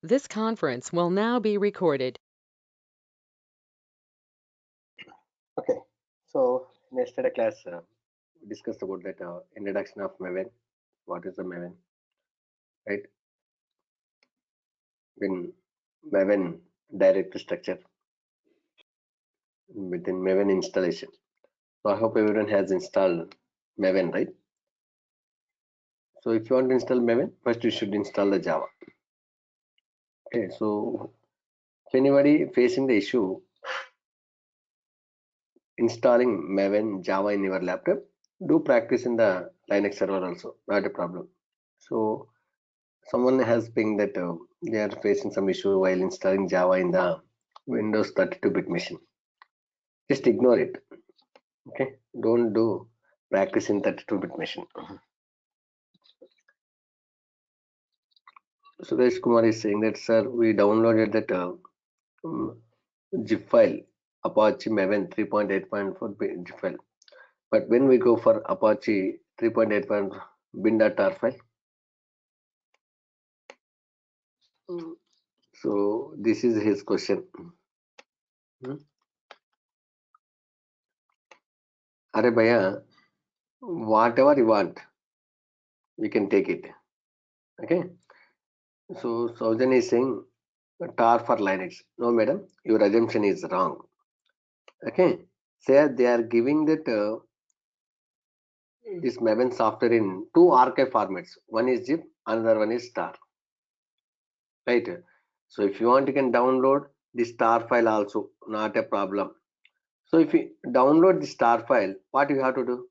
This conference will now be recorded. Okay, so in yesterday class, we discussed about that introduction of maven. What is the maven, right? When maven directory structure within maven installation. So I hope everyone has installed maven, right? So if you want to install maven, first you should install the Java. Okay, so if anybody facing the issue installing maven Java in your laptop, do practice in the Linux server also, not a problem. So someone has pinged that they are facing some issue while installing Java in the Windows 32-bit machine. Just ignore it. Okay, don't do practice in 32-bit machine. Suresh Kumar is saying that, sir, we downloaded that um, zip file, Apache Maven 3.8.4 zip file. But when we go for Apache 3.8.1 bin.tar file, so this is his question. Are bhaiya, whatever you want, we can take it. Okay. So Saujan is saying tar for Linux. No, madam, your assumption is wrong. Okay. Say they are giving that this Maven software in two archive formats. One is zip, another one is tar. Right. So if you want, you can download the tar file also. Not a problem. So if you download the tar file, what you have to do?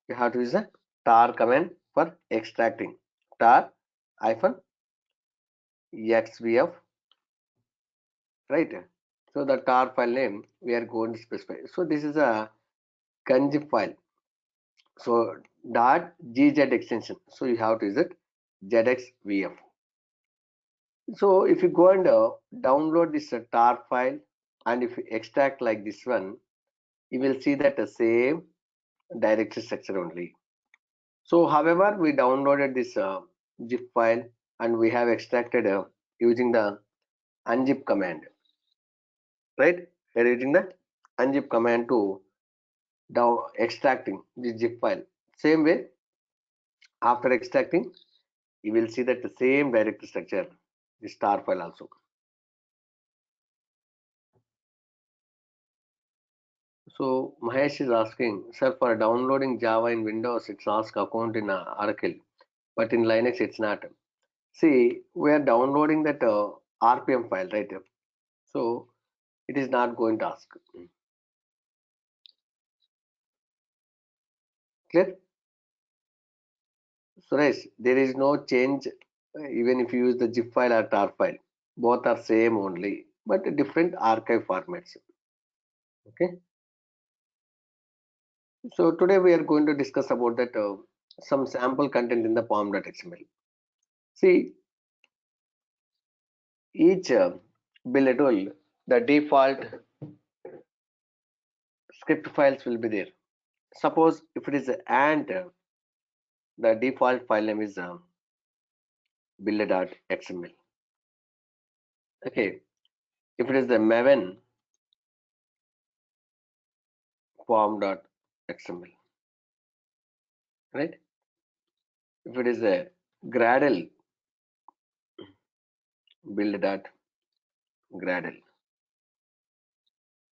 You have to use a tar command for extracting. Tar hyphen xvf, right? So the tar file name we are going to specify. So this is a conzip file. So dot gz extension. So you have to use it zxvf. So if you go and download this tar file and if you extract like this one, you will see that the same directory structure only. So however, we downloaded this zip file and we have extracted using the unzip command, right? We are using the unzip command to down extracting the zip file. Same way, after extracting, you will see that the same directory structure, the star file also. So Mahesh is asking, sir, for downloading Java in Windows, it's ask account in Oracle, but in Linux it's not. See, we are downloading that RPM file, right? So it is not going to ask. Clear? Suresh, there is no change even if you use the zip file or tar file. Both are same only, but different archive formats. Okay. So today we are going to discuss about that some sample content in the pom.xml. See, each build tool, the default script files will be there. Suppose if it is and the default file name is build.xml. Okay. If it is the maven pom.xml, right? If it is a Gradle build.gradle,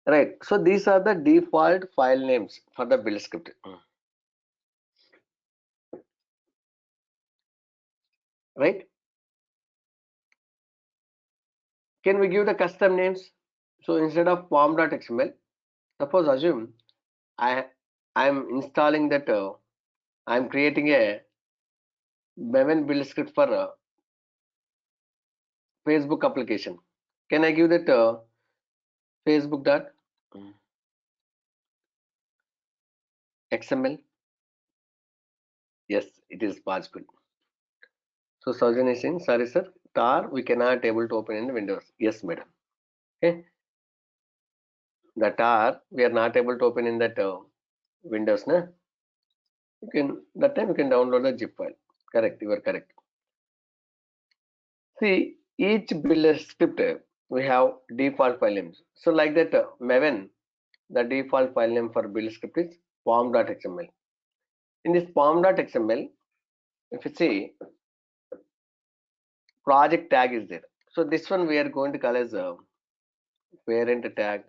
right? So these are the default file names for the build script, right? Can we give the custom names? So instead of pom.xml, suppose assume I'm installing that I'm creating a maven build script for Facebook application. Can I give that Facebook dot XML? Yes, it is possible. So Sajan is saying, sorry sir, tar we cannot able to open in Windows. Yes, madam. Okay, the tar we are not able to open in that Windows, na? You can that time you can download the zip file. Correct, you are correct. See, each build script we have default file names. So like that maven, the default file name for build script is pom.xml. In this pom.xml, if you see, project tag is there. So this one we are going to call as a parent tag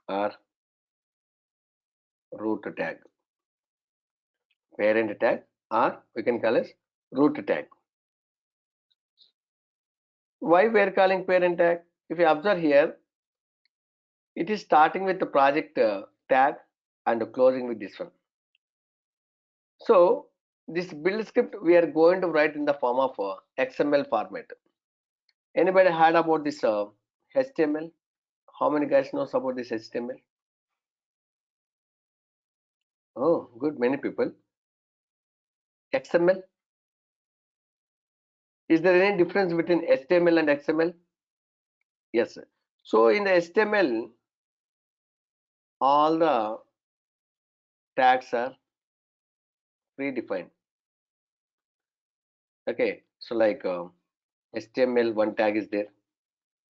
or root tag. Parent tag or we can call as root tag. Why we are calling parent tag? If you observe here, it is starting with the project tag and closing with this one. So this build script we are going to write in the form of XML format. Anybody heard about this HTML? How many guys knows about this HTML? Oh, good, many people. XML. Is there any difference between HTML and XML? Yes. So in the HTML, all the tags are predefined. Okay. So like HTML one tag is there,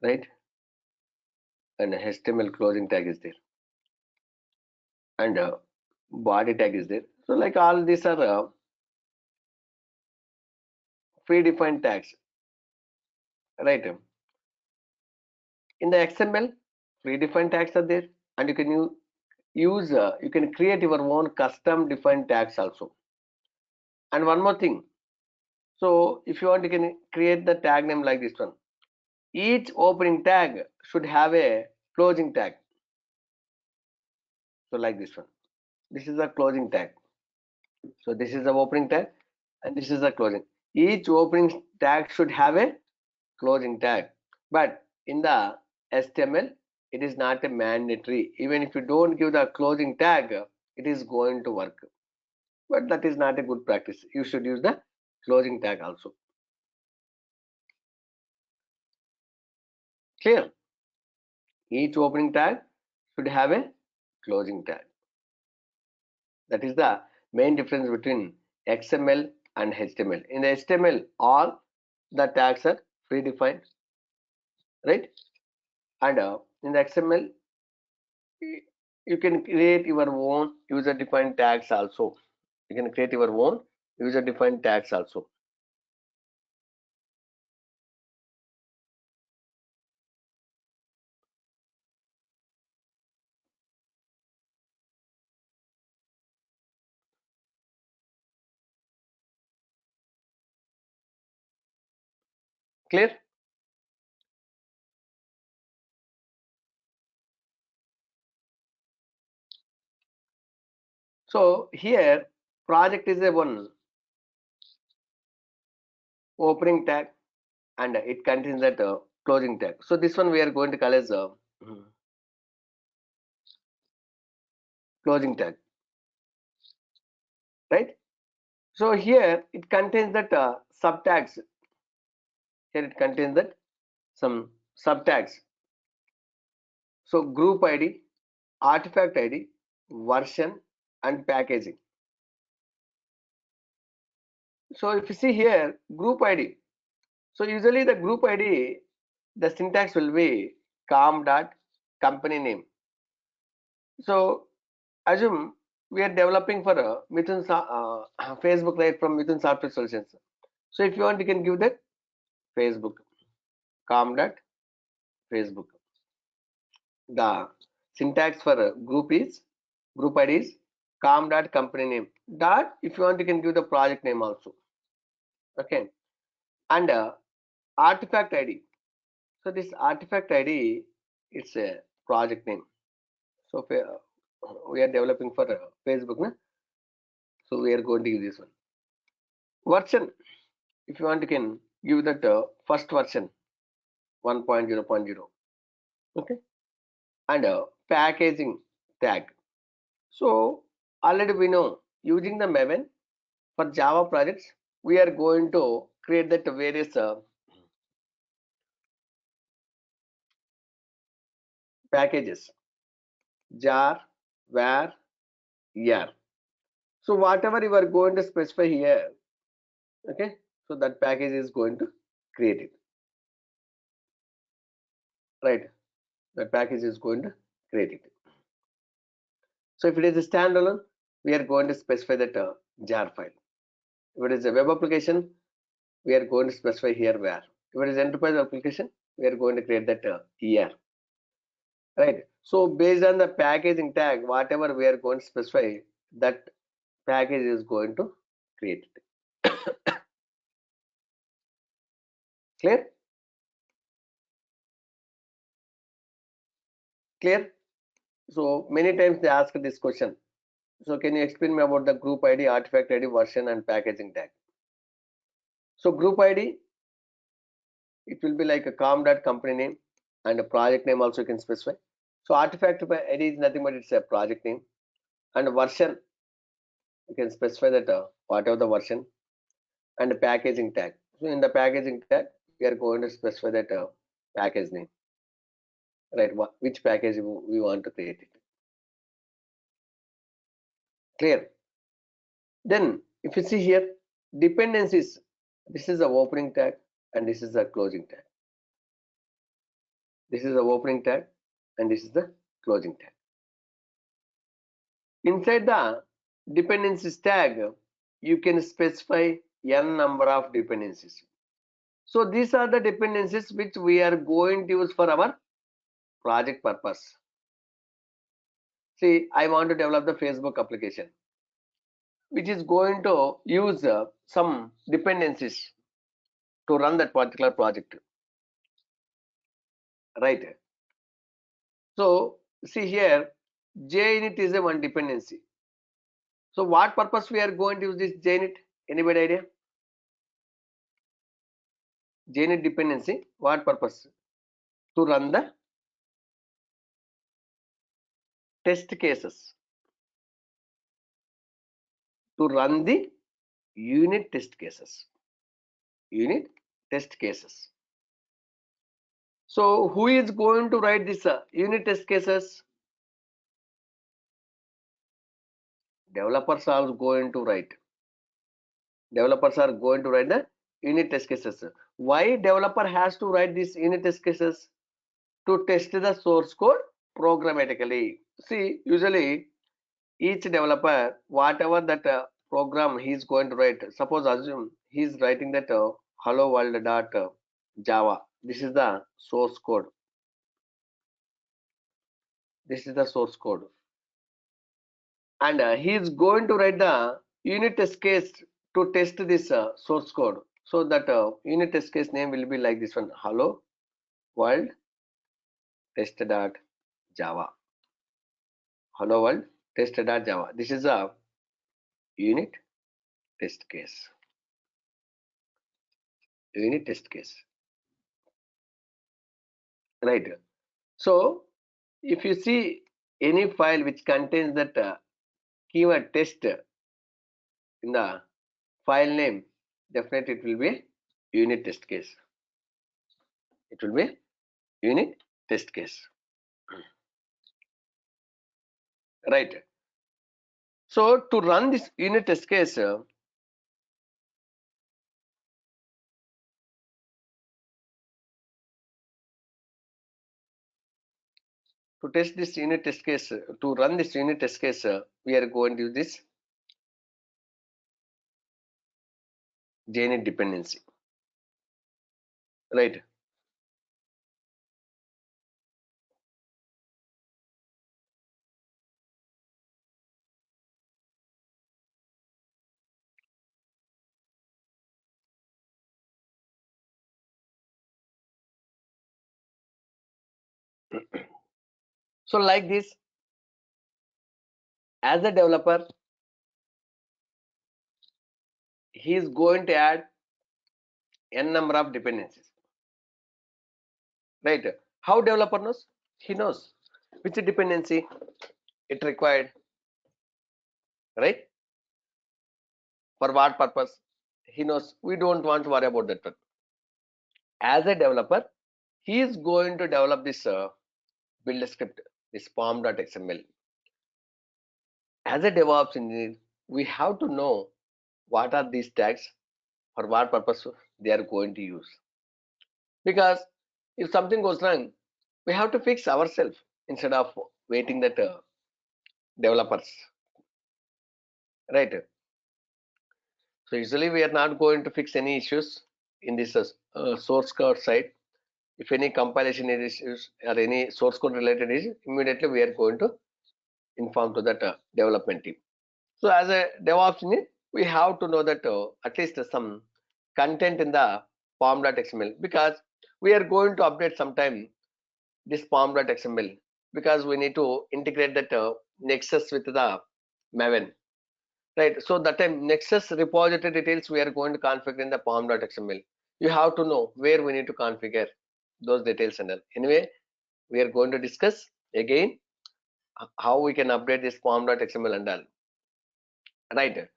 right? And HTML closing tag is there, and body tag is there. So like all these are predefined tags, right? In the XML, predefined tags are there, and you can you can create your own custom defined tags also. And one more thing, so if you want, you can create the tag name like this one. Each opening tag should have a closing tag. So like this one, this is a closing tag. So this is the opening tag, and this is the closing. Each opening tag should have a closing tag, but in the HTML, it is not a mandatory. Even if you don't give the closing tag, it is going to work. But that is not a good practice. You should use the closing tag also. Clear? Each opening tag should have a closing tag. That is the main difference between XML and HTML. In the HTML, all the tags are predefined, right? And in the XML, you can create your own user-defined tags also. You can create your own user-defined tags also. Clear? So here, project is a one opening tag, and it contains that closing tag. So this one we are going to call as closing tag, right? So here it contains that subtags. Here it contains that some subtags. So group ID, artifact ID, version, and packaging. So if you see here, group ID. So usually the group ID, the syntax will be com dot company name. So assume we are developing for a Facebook, right, from Mithun Software Solutions. So if you want, you can give that Facebook, com dot Facebook. The syntax for group ID is com dot company name dot. If you want, you can give the project name also. Okay, and artifact ID. So this artifact ID, it's a project name. So we are developing for Facebook, na? So we are going to use this one. Version. If you want, you can give that first version 1.0.0. Okay, and packaging tag. So already we know using the Maven for Java projects, we are going to create that various packages, jar, var, yar. So whatever you are going to specify here, okay, so that package is going to create it. right? That package is going to create it. So if it is a standalone, we are going to specify that jar file. If it is a web application, we are going to specify here where. If it is enterprise application, we are going to create that here, right? So based on the packaging tag, whatever we are going to specify, that package is going to create it. Clear? Clear? So many times they ask this question. So can you explain me about the group ID, artifact ID, version, and packaging tag? So group ID, it will be like a com.company name, and a project name also you can specify. So artifact ID is nothing but it's a project name, and version you can specify that whatever the version, and the packaging tag. So in the packaging tag, we are going to specify that package name, right? Which package we want to create it. Clear? Then if you see here, dependencies, this is the opening tag and this is the closing tag. This is the opening tag and this is the closing tag. Inside the dependencies tag, you can specify n number of dependencies. So these are the dependencies which we are going to use for our project purpose. See, I want to develop the Facebook application, which is going to use some dependencies to run that particular project, right? So see here, JUnit is a one dependency. So what purpose we are going to use this JUnit? Anybody idea? JUnit dependency, what purpose? To run the test cases. To run the unit test cases. Unit test cases. So who is going to write this unit test cases? Developers are going to write. Developers are going to write the unit test cases. Why developer has to write these unit test cases? To test the source code programmatically. See, usually each developer, whatever that program he is going to write, suppose assume he is writing that hello world dot java. This is the source code. This is the source code, and he is going to write the unit test case to test this source code. So that unit test case name will be like this one: hello world test dot java. Hello world test dot java. This is a unit test case. Unit test case, right? So if you see any file which contains that keyword test in the file name, definitely it will be unit test case. It will be unit test case, right? So to run this unit test case, to test this unit test case, to run this unit test case, we are going to use this JUnit dependency, right? So like this, as a developer, he is going to add n number of dependencies, right? How developer knows? He knows which dependency it required, right? For what purpose? He knows. We don't want to worry about that. As a developer, he is going to develop this build script, this form.xml. As a DevOps engineer, we have to know what are these tags, for what purpose they are going to use. Because if something goes wrong, We have to fix ourselves instead of waiting that developers, right? So usually we are not going to fix any issues in this source code side. If any compilation issues or any source code related issues, immediately we are going to inform to that development team. So as a DevOps engineer, we have to know that at least some content in the pom.xml, because we are going to update sometime this pom.xml, because we need to integrate that nexus with the maven, right? So that time nexus repository details we are going to configure in the pom.xml. You have to know where we need to configure those details and all. Anyway, we are going to discuss again how we can update this pom.xml and all, right?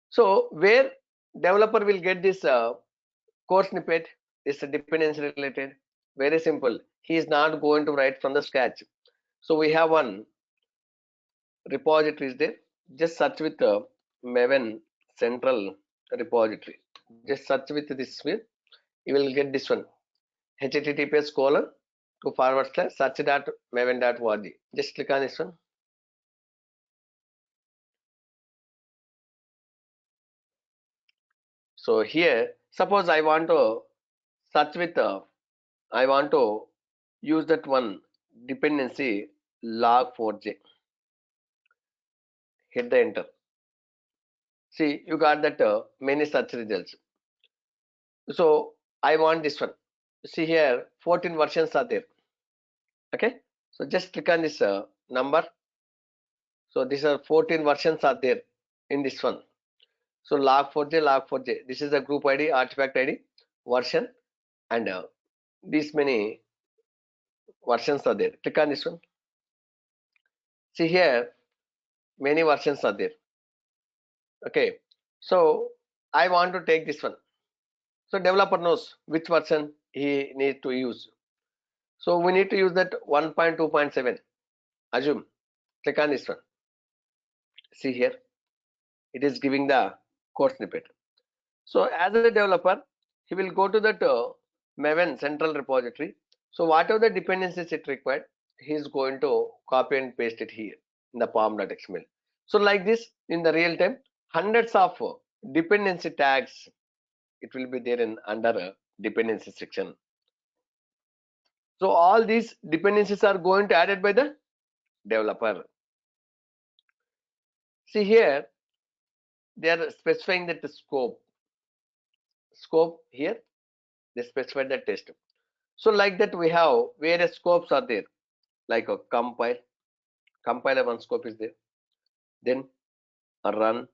So where developer will get this code snippet, is dependency related. Very simple. He is not going to write from the scratch. So we have one repository is there. Just search with maven central repository. Just search with this way. You will get this one. https colon to forward slash search dot maven dot org. Just click on this one. So here, suppose I want to search with I want to use that one dependency log4j. Hit the enter. See, you got that many search results. So I want this one. See here, 14 versions are there. Okay. So just click on this number. So these are 14 versions are there in this one. So log4j, log4j. This is the group ID, artifact ID, version, and these many versions are there. Click on this one. See here, many versions are there. Okay. So I want to take this one. So developer knows which version he needs to use. So we need to use that 1.2.7. Assume. Click on this one. See here, it is giving the code snippet. So as a developer, he will go to that maven central repository. So whatever the dependencies it required, he is going to copy and paste it here in the pom.xml. So like this, in the real time, hundreds of dependency tags, it will be there in under dependency section. So all these dependencies are going to added by the developer. See here, they are specifying that the scope here, they specify the test. So like that we have various scopes are there, like a compiler one scope is there, then a run,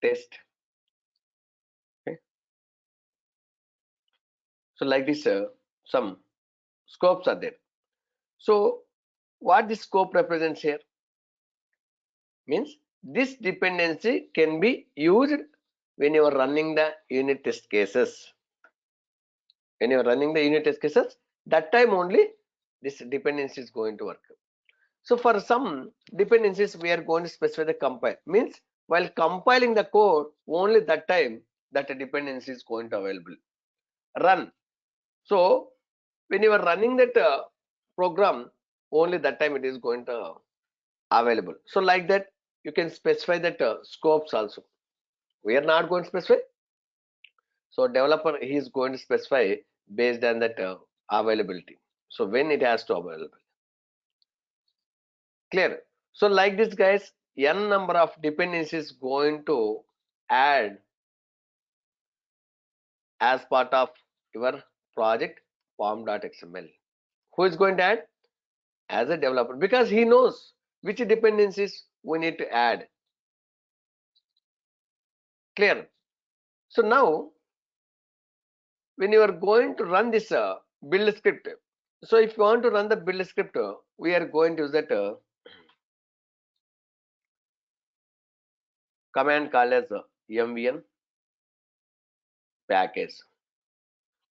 test. Okay. So like this some scopes are there. So what this scope represents here means this dependency can be used when you are running the unit test cases. When you are running the unit test cases, that time only this dependency is going to work. So for some dependencies, we are going to specify the compile. Means while compiling the code, only that time that a dependency is going to available. Run. So when you are running that program, only that time it is going to available. So like that, you can specify that scopes also. We are not going to specify. So developer he is going to specify based on that availability. So when it has to available. Clear. So like this guys, n number of dependencies going to add as part of your project pom.xml. Who is going to add? As a developer, because he knows which dependencies we need to add. Clear. So now when you are going to run this build script, so if you want to run the build script, we are going to use that command called as mvn package.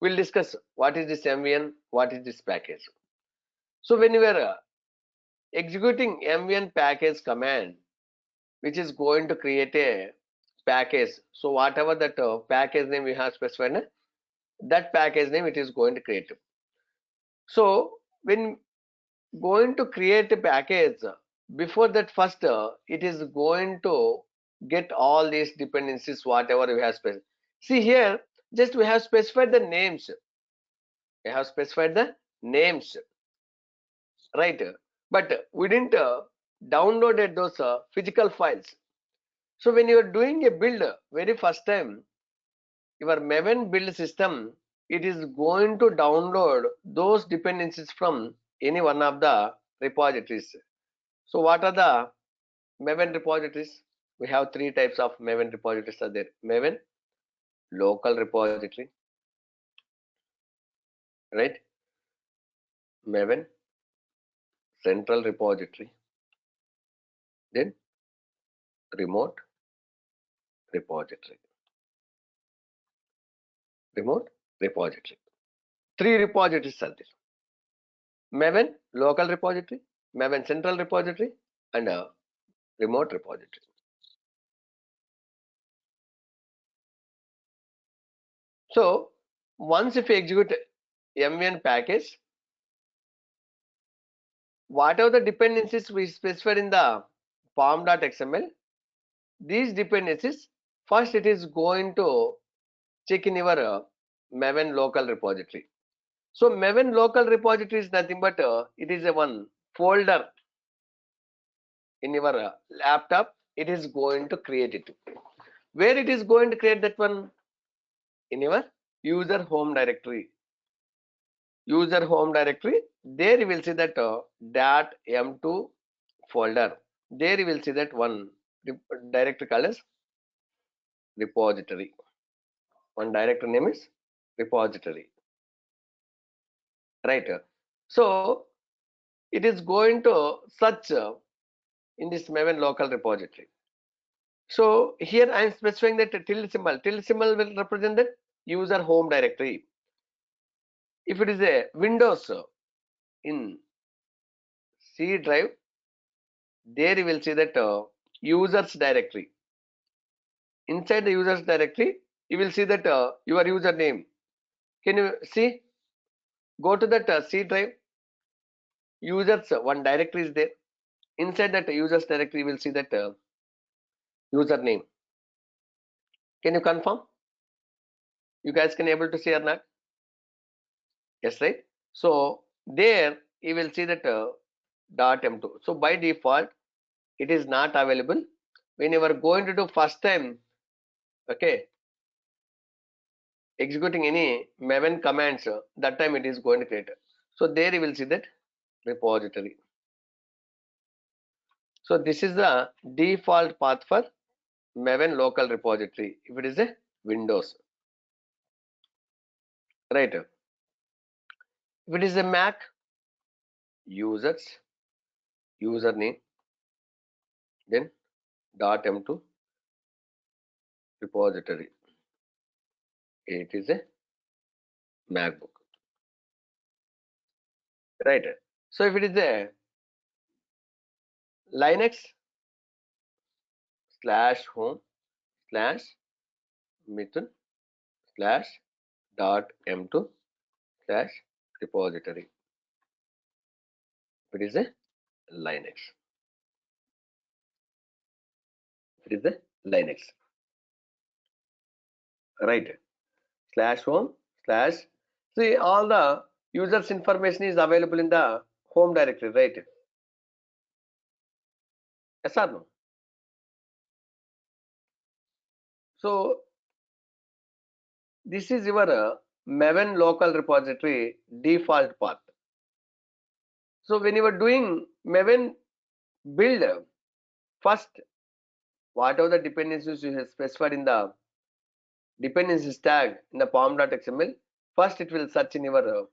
We'll discuss what is this mvn, what is this package. So when you are executing mvn package command, which is going to create a package, so whatever that package name we have specified, that package name it is going to create. So when going to create a package, before that first it is going to get all these dependencies whatever we have specified. See here, just we have specified the names. We have specified the names, right? But we didn't downloaded those physical files. So when you are doing a build very first time, your maven build system, it is going to download those dependencies from any one of the repositories. So what are the maven repositories? We have three types of maven repositories are there. Maven local repository, right? Maven central repository, then remote repository. Remote repository. Three repositories are there. Maven local repository, Maven central repository, and a remote repository. So once if you execute mvn package, whatever the dependencies we specified in the form.xml, these dependencies first it is going to check in your maven local repository. So maven local repository is nothing but it is a one folder in your laptop. It is going to create it. Where it is going to create that one? In your user home directory. User home directory, there you will see that .m2 folder. There you will see that one directory called as repository. One directory name is repository, right? So it is going to search in this maven local repository. So here I am specifying that tilde symbol. Tilde symbol will represent that user home directory. If it is a Windows in C drive, there you will see that users directory. Inside the users directory, you will see that your username. Can you see? Go to that C drive. Users one directory is there. Inside that users directory, you will see that username. Can you confirm? You guys can able to see or not? Yes, right. So there you will see that .m2. So by default, it is not available. When you are going to do first time, okay, executing any maven commands, that time it is going to create. So there you will see that repository. So this is the default path for maven local repository if it is a Windows, right? If it is a Mac, users username, then .m2 repository. It is a MacBook, right? So if it is a Linux /home /mithun /m2 repository. It is a Linux. It is a Linux, right? /home slash. See, all the users information is available in the home directory, right? Yes or no? So this is your maven local repository default path. So when you are doing maven build, first whatever the dependencies you have specified in the dependencies tag in the pom.xml, first it will search in your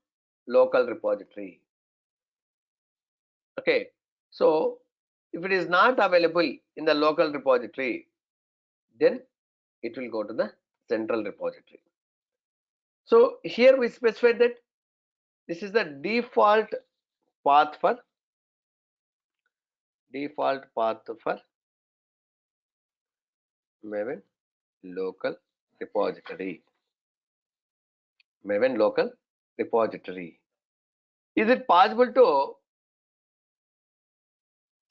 local repository. Okay, so if it is not available in the local repository, then it will go to the central repository. So here we specified that this is the default path for maven local repository. Maven local repository. Is it possible to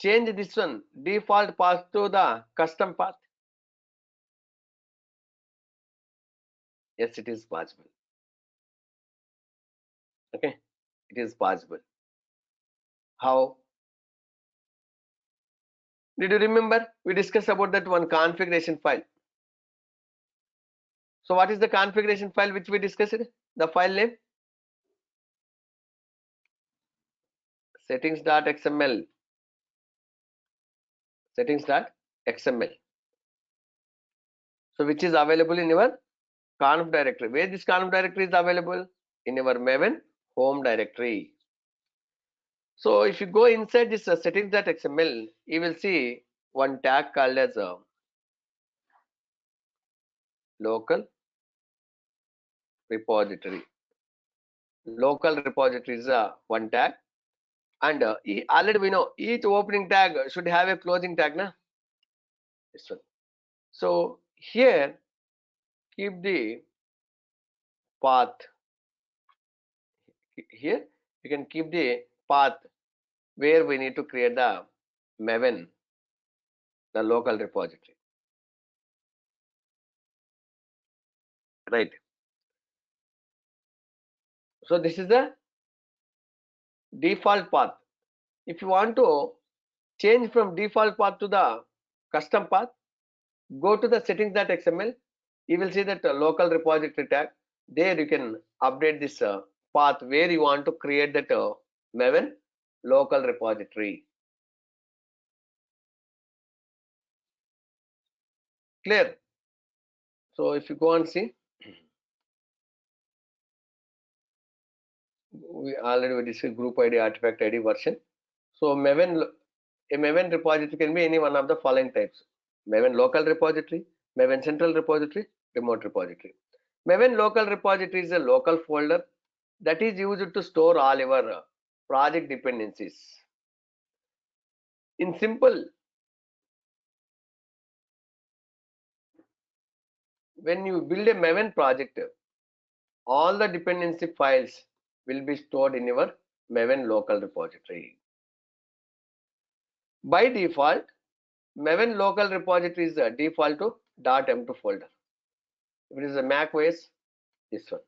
change this one default path to the custom path? Yes, it is possible. Okay, it is possible. How? Did you remember we discussed about that one configuration file? So what is the configuration file which we discussed? The file name settings.xml. Settings.xml. So which is available in your conf directory. Where this conf directory is available? In your maven home directory. So if you go inside this settings.xml, you will see one tag called as local repository. Local repository is one tag, and already we know each opening tag should have a closing tag, na? This one. So here keep the path. Here you can keep the path where we need to create the maven, the local repository, right? So this is the default path. If you want to change from default path to the custom path, go to the settings.xml. You will see that local repository tag. There you can update this path where you want to create that maven local repository. Clear? So if you go and see, we already discussed group ID, artifact ID, version. So a maven repository can be any one of the following types: maven local repository, maven central repository, remote repository. Maven local repository is a local folder that is used to store all your project dependencies. In simple, when you build a maven project, all the dependency files will be stored in your maven local repository. By default, maven local repository is default to .m2 folder. If it is a Mac OS, this one.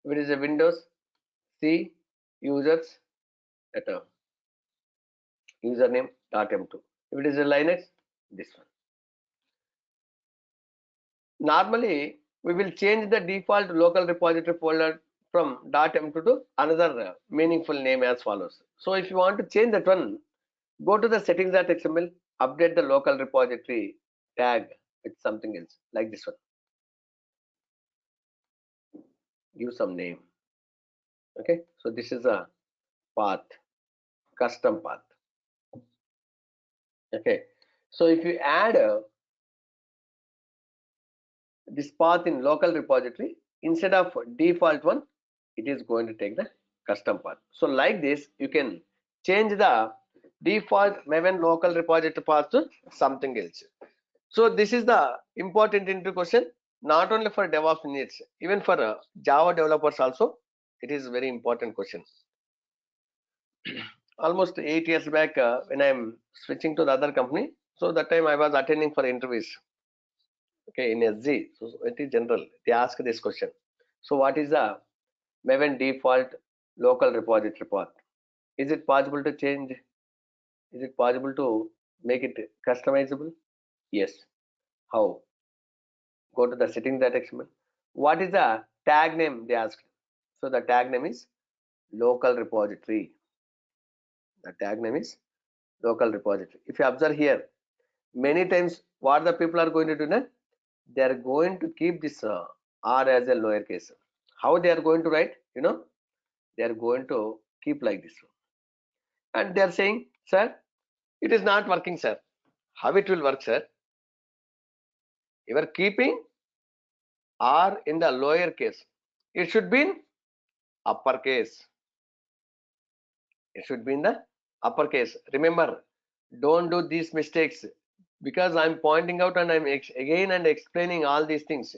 If it is a Windows, C users at a username .m2. If it is a Linux, this one. Normally, we will change the default local repository folder from .m2 to another meaningful name as follows. So if you want to change that one, go to the settings.xml, update the local repository tag with something else like this one. Give some name. Okay, so this is a path, custom path. Okay, so if you add this path in local repository, instead of default one, it is going to take the custom path. So like this, you can change the default maven local repository path to something else. So this is the important into question, not only for DevOps needs, even for Java developers also. It is very important question. Almost 8 years back, when I'm switching to the other company, so that time I was attending for interviews. Okay, in SG, so it is general. They ask this question. So what is the maven default local repository path? Is it possible to change? Is it possible to make it customizable? Yes. How? Go to the settings.xml. What is the tag name? They asked. So the tag name is local repository. The tag name is local repository. If you observe here, many times what the people are going to do now, they are going to keep this R as a lowercase. How they are going to write? You know, they are going to keep like this. And they are saying, sir, it is not working, sir. How it will work, sir? You are keeping R in the lower case. It should be in uppercase. It should be in the uppercase. Remember, don't do these mistakes, because I'm pointing out and I'm again and explaining all these things.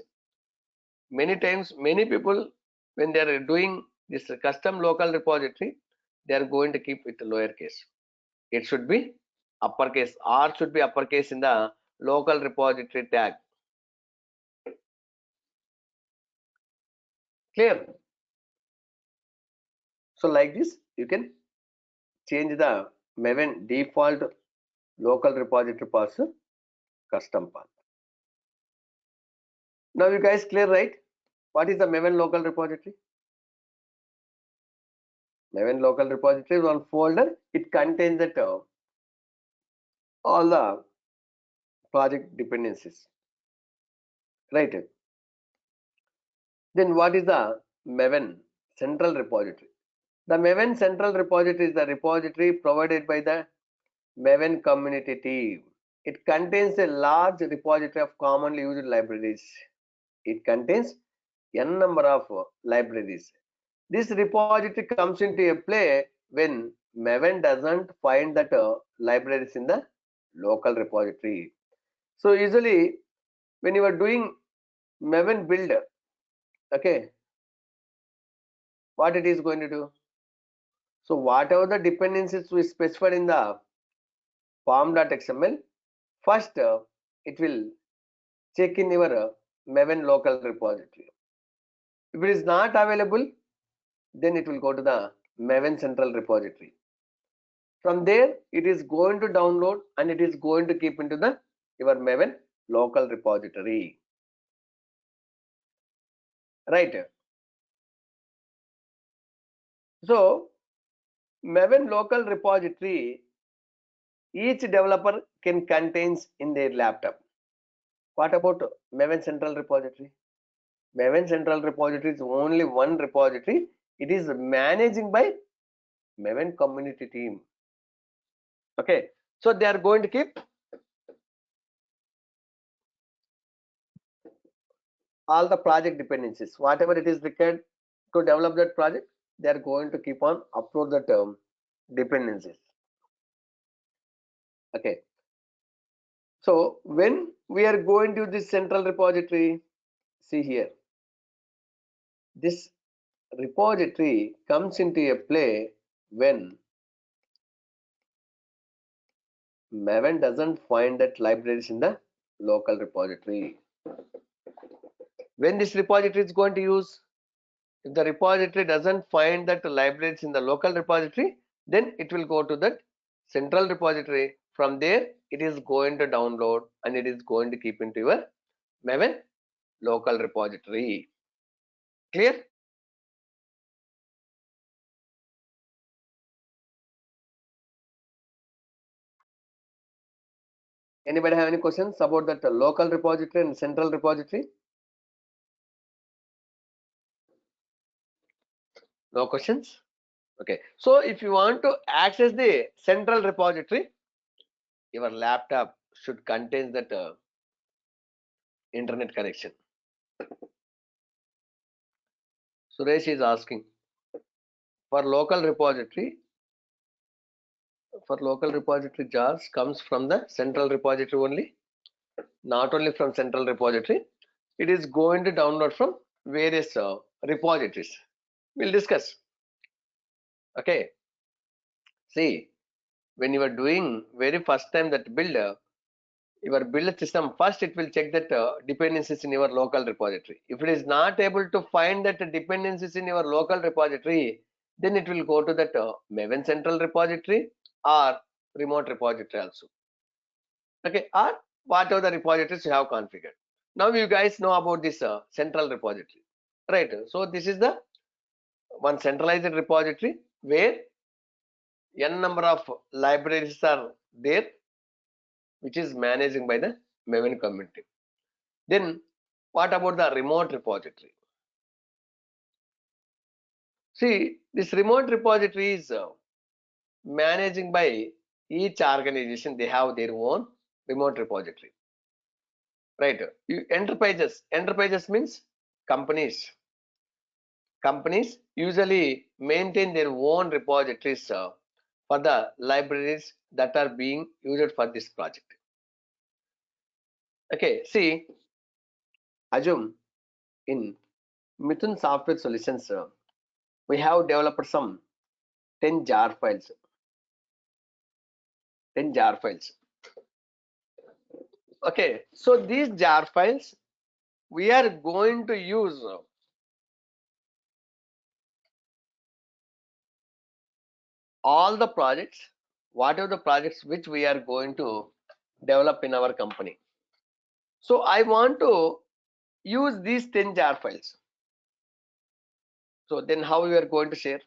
Many times, many people, when they are doing This custom local repository, they are going to keep with lowercase. It should be uppercase. R should be uppercase in the local repository tag. Clear? So like this, you can change the maven default local repository path to custom path. Now you guys clear, right? What is the maven local repository? Maven local repository is one folder. It contains that all the project dependencies, right? Then what is the maven central repository? The maven central repository is the repository provided by the maven community team. It contains a large repository of commonly used libraries. It contains n number of libraries. This repository comes into a play when maven doesn't find that libraries in the local repository. So usually when you are doing maven build, okay, what it is going to do? So whatever the dependencies we specified in the form.xml, first it will check in your maven local repository. If it is not available, then it will go to the maven central repository. From there, it is going to download and it is going to keep into the your maven local repository. Right. So maven local repository, each developer can contains in their laptop. What about maven central repository? Maven central repository is only one repository. It is managing by maven community team. Okay, so they are going to keep all the project dependencies, whatever it is required to develop that project, they are going to keep on upload the term dependencies. Okay, so when we are going to this central repository, see here, this repository comes into a play when maven doesn't find that libraries in the local repository. When this repository is going to use, if the repository doesn't find that libraries in the local repository, then it will go to that central repository. From there, it is going to download and it is going to keep into your maven local repository. Clear? Anybody have any questions about that local repository and central repository? No questions? Okay. So if you want to access the central repository, your laptop should contain that internet connection. Suresh is asking for local repository. For local repository jars comes from the central repository only, not only from central repository. It is going to download from various repositories. We'll discuss. Okay. See, when you are doing very first time that builder, your build system, first it will check that dependencies in your local repository. If it is not able to find that dependencies in your local repository, then it will go to that maven central repository or remote repository also. Okay, or whatever the repositories you have configured. Now you guys know about this central repository, right? So this is the one centralized repository where n number of libraries are there, which is managing by the maven community. Then what about the remote repository? See, this remote repository is managing by each organization. They have their own remote repository, right? Enterprises means companies. Companies usually maintain their own repositories for the libraries that are being used for this project. Okay, see, assume in Mithun Software Solutions, we have developed some 10 jar files. 10 jar files. Okay, so these jar files we are going to use all the projects, whatever the projects which we are going to develop in our company. So I want to use these 10 jar files. So then how we are going to share?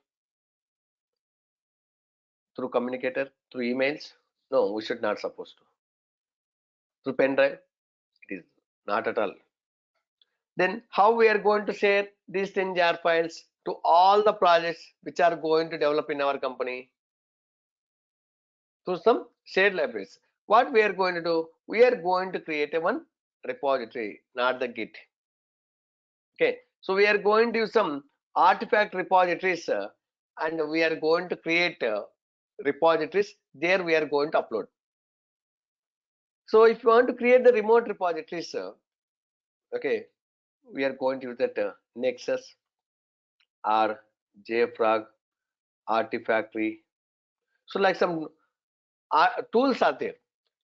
Through communicator, through emails? No, we should not supposed to. Through pen drive? It is not at all. Then how we are going to share these 10 jar files to all the projects which are going to develop in our company? Through some shared libraries. What we are going to do? We are going to create a one repository, not the Git. Okay, so we are going to use some artifact repositories and we are going to create repositories. There we are going to upload. So if you want to create the remote repositories, okay, we are going to use that Nexus or JFrog, Artifactory. So like some tools are there.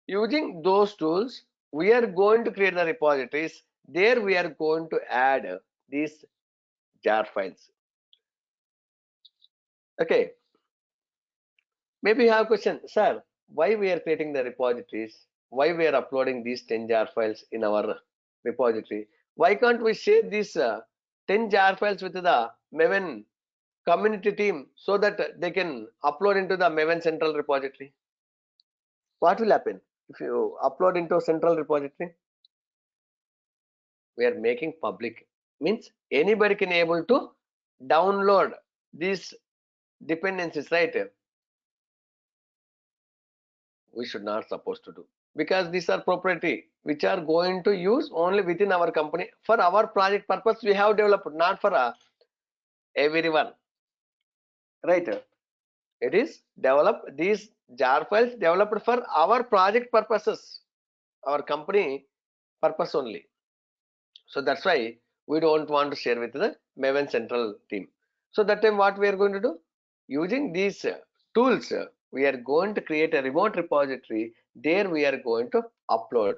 Using those tools, we are going to create the repositories. There we are going to add these jar files. Okay, maybe you have a question, sir, why we are creating the repositories? Why we are uploading these 10 jar files in our repository? Why can't we share these 10 jar files with the maven community team so that they can upload into the maven central repository? What will happen if you upload into a central repository? We are making public, means anybody can able to download these dependencies, right? We should not supposed to do, because these are proprietary which are going to use only within our company for our project purpose. We have developed, not for everyone, right? It is developed, these jar files developed for our project purposes, our company purpose only. So that's why we don't want to share with the maven central team. So that time what we are going to do, using these tools, we are going to create a remote repository. There we are going to upload,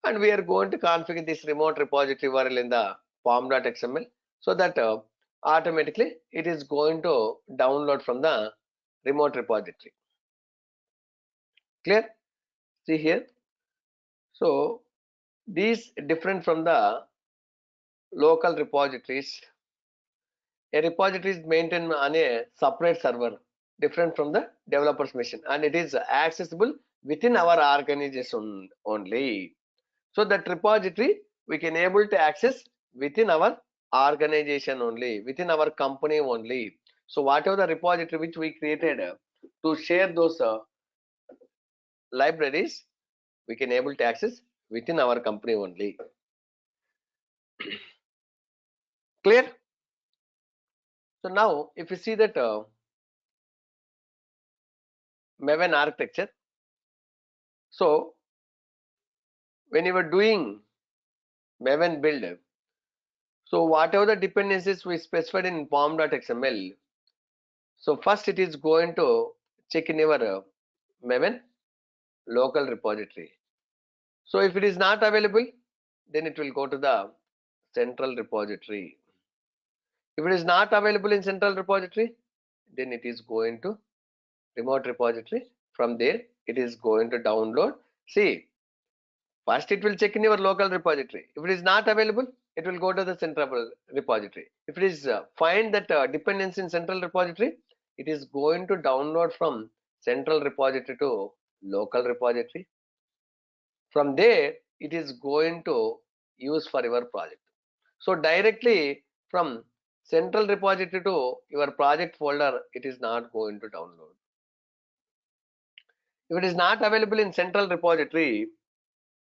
and we are going to configure this remote repository URL in the form.xml, so that automatically it is going to download from the remote repository. Clear? See here. So these different from the local repositories. A repository is maintained on a separate server, different from the developer's machine, and it is accessible within our organization only. So that repository we can able to access within our organization only, within our company only. So whatever the repository which we created to share those libraries, we can able to access within our company only. Clear? So now if you see that maven architecture, so when you were doing maven build, so whatever the dependencies we specified in form.xml, so first it is going to check in your maven local repository. So if it is not available, then it will go to the central repository. If it is not available in central repository, then it is going to remote repository. From there it is going to download. See, first it will check in your local repository. If it is not available, it will go to the central repository. If it is find that dependency in central repository, it is going to download from central repository to local repository. From there it is going to use for your project. So directly from central repository to your project folder, it is not going to download. If it is not available in central repository,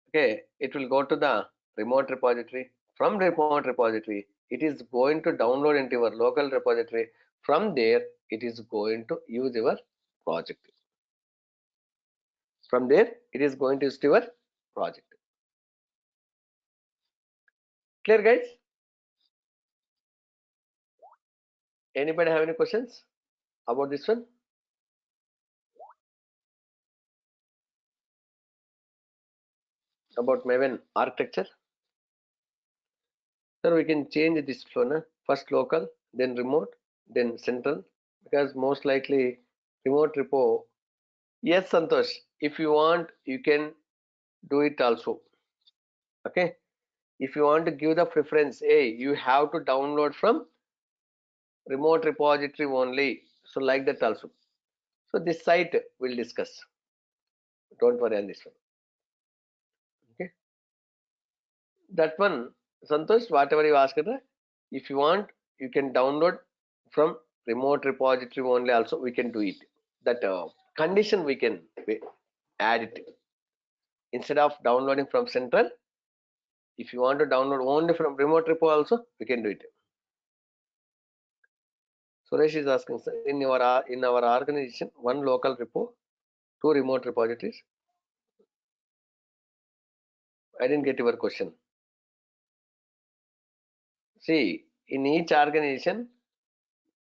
okay, it will go to the remote repository. From remote repository, it is going to download into your local repository. From there it is going to use your project. From there it is going to use your project. Clear, guys? Anybody have any questions about this one? About Maven architecture? Sir, we can change this flow. Na? First local, then remote, then central. Because most likely remote repo. Yes, Santosh. If you want, you can do it also. Okay. If you want to give the preference, hey, you have to download from remote repository only. So like that also. So this site we'll discuss. Don't worry on this one. Okay. That one, Santosh, whatever you asked, if you want, you can download from remote repository only also, we can do it. That condition we can add it. Instead of downloading from central, if you want to download only from remote repo also, we can do it. Suresh is asking, sir, in our organization, one local repo, two remote repositories. I didn't get your question. See, in each organization,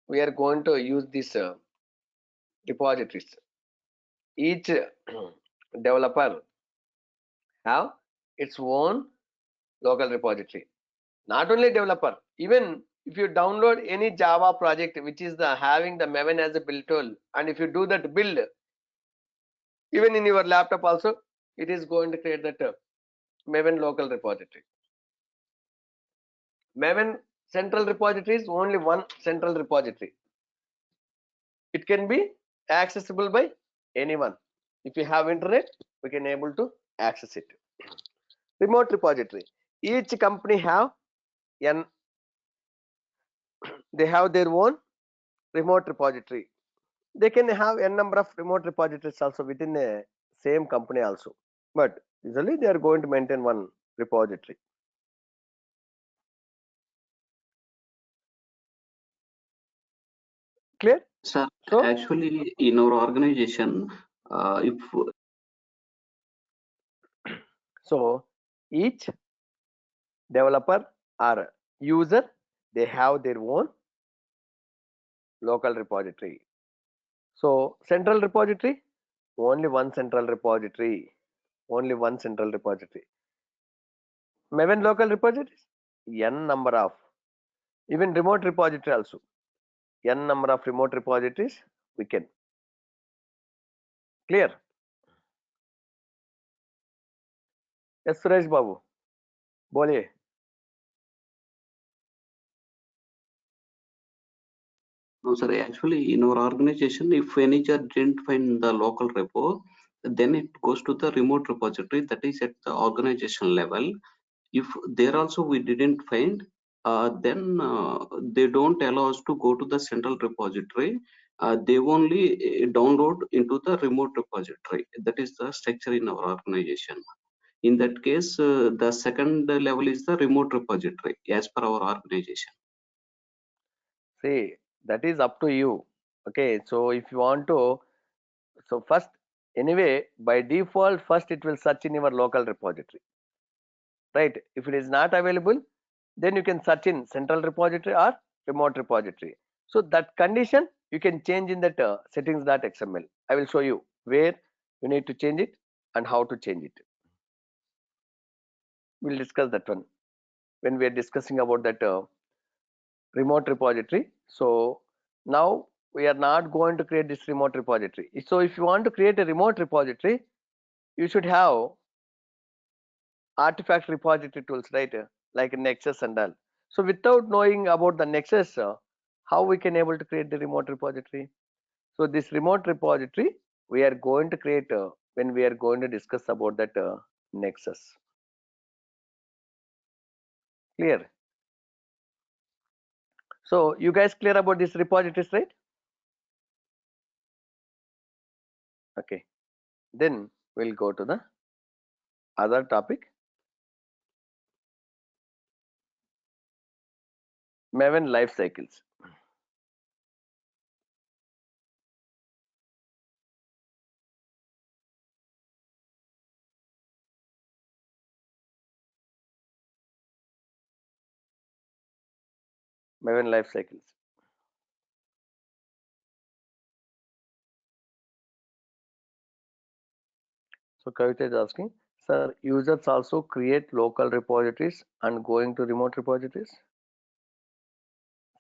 we are going to use these repositories. Each developer have its own local repository. Not only developer, even if you download any Java project which is the having the Maven as a build tool, and if you do that build, even in your laptop also, it is going to create that Maven local repository. Maven central repository is only one central repository. It can be accessible by anyone. If you have internet, we can able to access it. Remote repository. Each company have an they have their own remote repository. They can have n number of remote repositories also within a same company also, but usually they are going to maintain one repository. Clear? Sir, So actually, in our organization, if each developer or user, they have their own local repository. So central repository, only one central repository, only one central repository. Maven local repositories, n number of, even remote repository also, n number of remote repositories we can. Clear? Yes, Suresh Babu, बोलिए. no, sir, actually, in our organization, if any user didn't find the local repo, then it goes to the remote repository that is at the organization level. If there also we didn't find, then they don't allow us to go to the central repository. They only download into the remote repository. That is the structure in our organization. In that case, the second level is the remote repository as per our organization. See, that is up to you. Okay, so if you want to, so first, anyway, by default, first it will search in your local repository, right? If it is not available, then you can search in central repository or remote repository. So that condition you can change in that settings.xml. I will show you where you need to change it and how to change it. We'll discuss that one when we are discussing about that remote repository. So now we are not going to create this remote repository. So if you want to create a remote repository, you should have artifact repository tools, right? Like Nexus and all. So without knowing about the Nexus, how we can able to create the remote repository? So this remote repository we are going to create when we are going to discuss about that Nexus. Clear? So you guys clear about this repositories, right? Okay. Then we'll go to the other topic. Maven life cycles. Maven life cycles. So Kavita is asking, sir, users also create local repositories and going to remote repositories?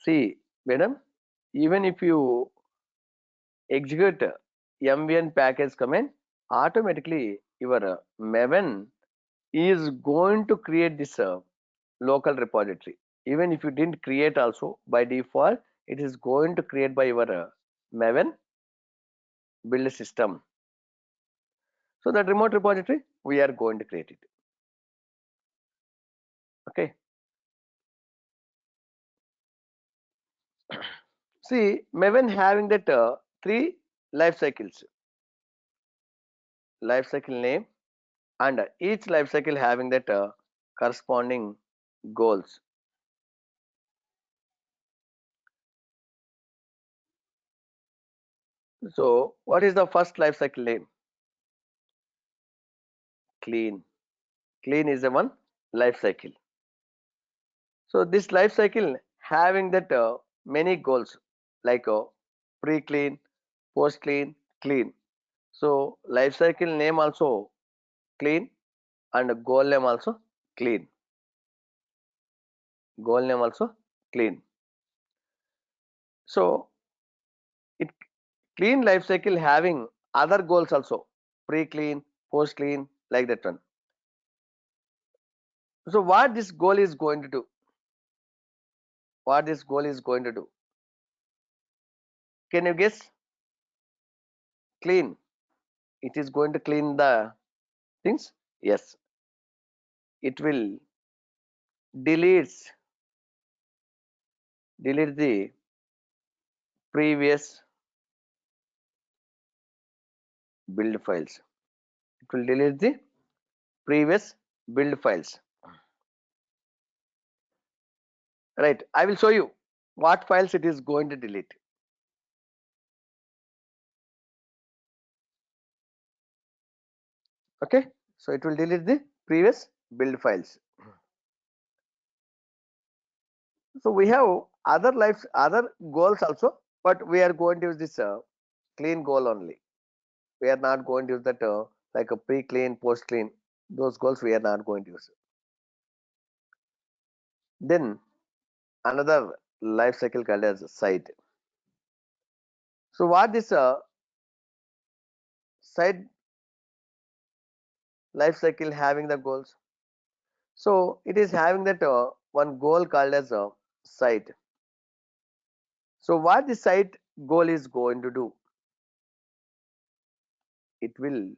See, madam, even if you execute mvn package command, automatically your maven is going to create this local repository. Even if you didn't create also, by default, it is going to create by your maven build system. So that remote repository, we are going to create it. Okay. See, maven having that three life cycles, life cycle name, and each life cycle having that corresponding goals. So what is the first life cycle name? Clean. Clean is the one life cycle. So this life cycle having that many goals like pre-clean, post-clean, clean. So life cycle name also clean and goal name also clean. Goal name also clean. So it clean life cycle having other goals also, pre-clean, post-clean, like that one. So what this goal is going to do? What this goal is going to do? Can you guess? Clean. It is going to clean the things. Yes, it will delete the previous build files. It will delete the previous build files. Right. I will show you what files it is going to delete. Okay. So it will delete the previous build files. So we have other goals also, but we are going to use this clean goal only. We are not going to use that like a pre-clean, post-clean. Those goals we are not going to use. Then another life cycle called as site. So what this site life cycle having the goals? So it is having that one goal called as a site. So what the site goal is going to do? It will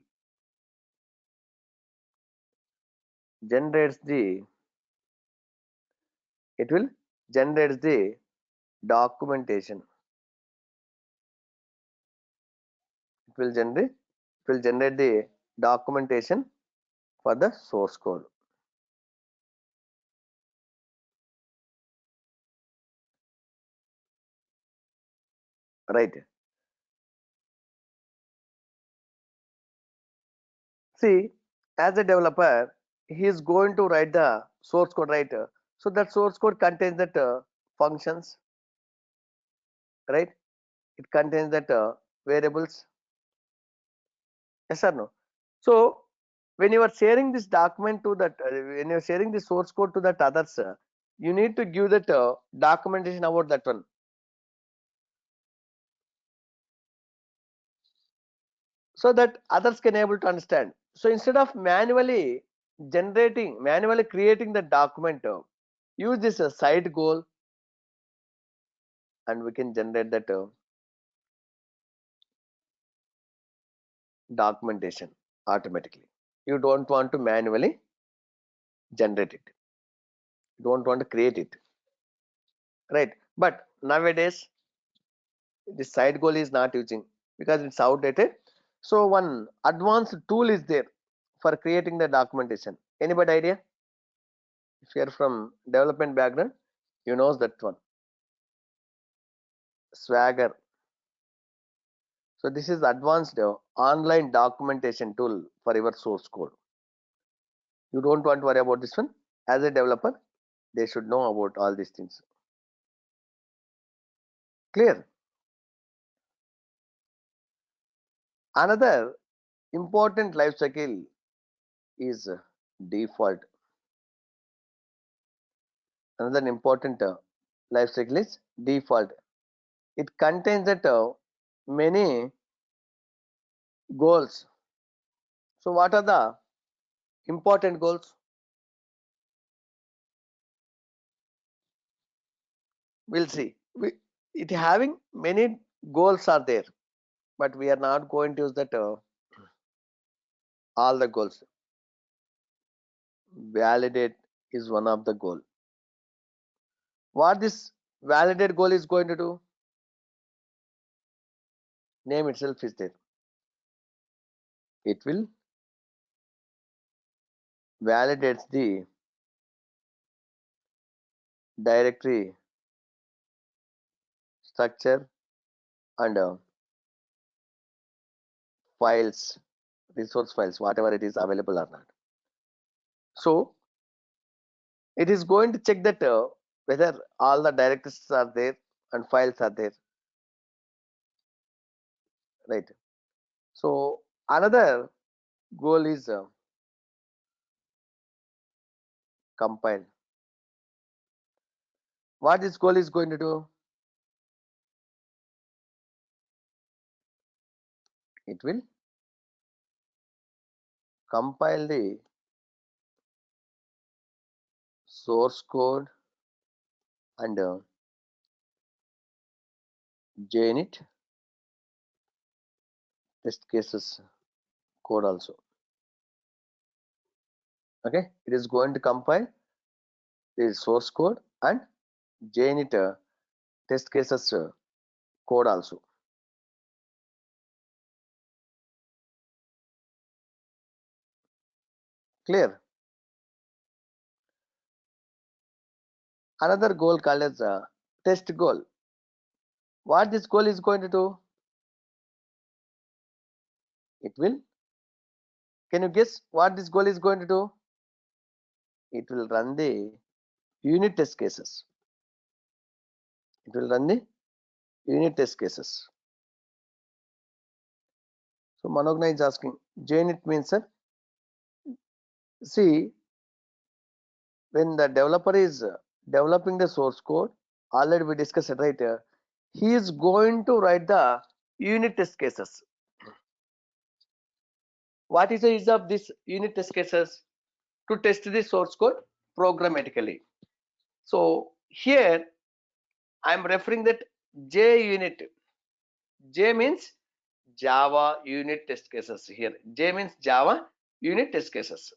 generate the it will generate the documentation. It will generate the documentation for the source code. Right. See, as a developer, he is going to write the source code, right? So that source code contains that functions, right? It contains that variables. Yes or no? So when you are sharing this document to that, when you are sharing the source code to that others, you need to give that documentation about that one, so that others can able to understand. So instead of manually creating the document, use this site goal, and we can generate that documentation automatically. You don't want to manually generate it. You don't want to create it, right? But nowadays the site goal is not using because it's outdated. So one advanced tool is there for creating the documentation. Anybody idea? If you are from development background, you know that one. Swagger. So this is advanced online documentation tool for your source code. You don't want to worry about this one. As a developer, they should know about all these things. Clear? Another important life cycle is default. Another important life cycle is default. It contains that many goals. So what are the important goals? We'll see. It having many goals are there, but we are not going to use that all the goals. Validate is one of the goal. What this validate goal is going to do? Name itself is there. It will validates the directory structure and files, resource files, whatever it is available or not. So it is going to check that whether all the directories are there and files are there, right? So another goal is compile. What this goal is going to do? It will compile the source code and JUnit test cases code also. Okay, it is going to compile the source code and JUnit test cases code also. Clear? Another goal called as test goal. What this goal is going to do? It will. Can you guess what this goal is going to do? It will run the unit test cases. It will run the unit test cases. So Manogna is asking, JUnit means, sir? See, when the developer is developing the source code, already we discussed it, right? He is going to write the unit test cases. What is the use of this unit test cases? To test the source code programmatically. So here I am referring that JUnit. J means Java unit test cases. Here J means Java unit test cases,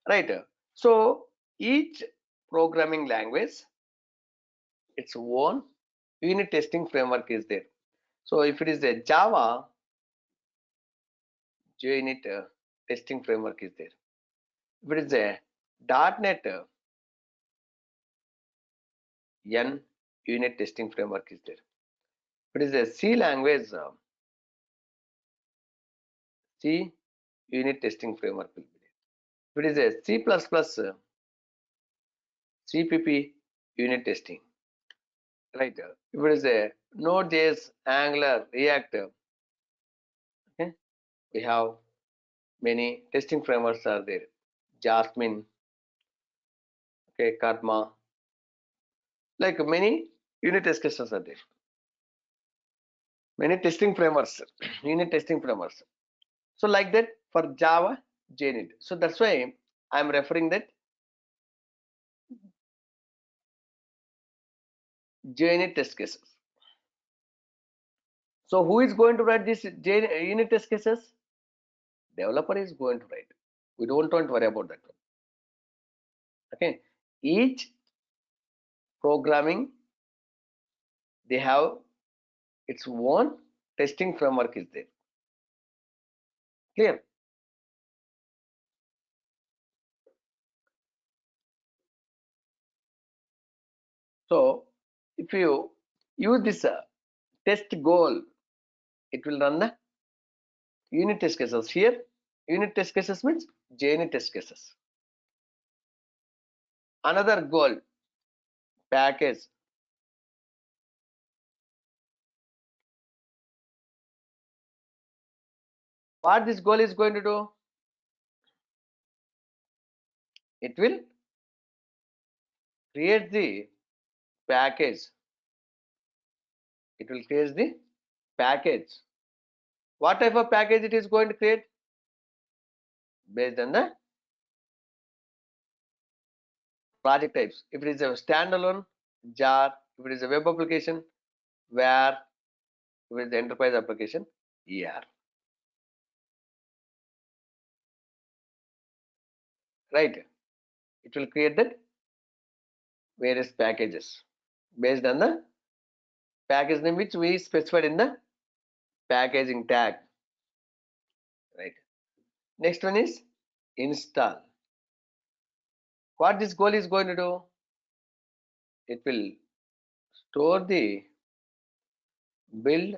right? So each programming language, its own unit testing framework is there. So if it is a Java, JUnit testing framework is there. If it is a .NET, N unit testing framework is there. If it is a C language, C unit testing framework will be there. If it is a C++, CPP unit testing, right? If it is a Node.js, Angular, React, okay, we have many testing frameworks are there. Jasmine, okay, Karma, like many unit test cases are there. Many testing frameworks, unit testing frameworks. So like that for Java, JUnit. So that's why I'm referring that JUnit test cases. So who is going to write this unit test cases? Developer is going to write. We don't want to worry about that one. Okay, each programming, they have its own testing framework is there. Clear? So if you use this test goal, it will run the unit test cases. Here unit test cases means JUnit test cases. Another goal, package. What this goal is going to do? It will create the package. It will create the package. What type of package it is going to create? Based on the project types. If it is a standalone, jar. If it is a web application, where. If it is the enterprise application, ER. Right? It will create that various packages based on the package name which we specified in the packaging tag. Right? Next one is install. What this goal is going to do? It will store the build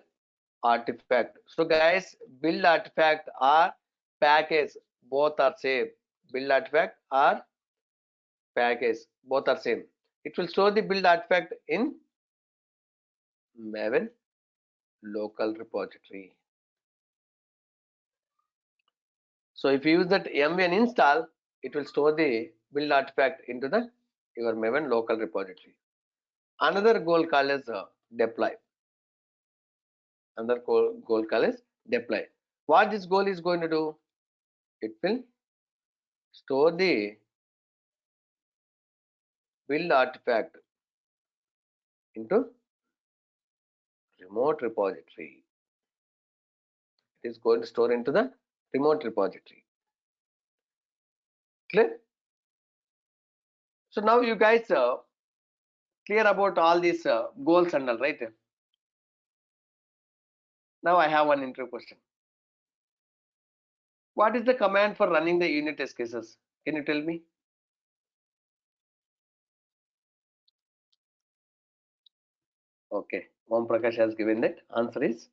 artifact. So guys, build artifact or package, both are same. Build artifact or package, both are same. It will store the build artifact in maven local repository. So if you use that maven install, it will store the build artifact into the your maven local repository. Another goal called as deploy. Another goal called as deploy. What this goal is going to do? It will store the build artifact into remote repository. It is going to store into the remote repository. Clear? So now you guys clear about all these goals and all, right? Now I have one interview question. What is the command for running the unit test cases? Can you tell me? Okay, Om Prakash has given that. Answer is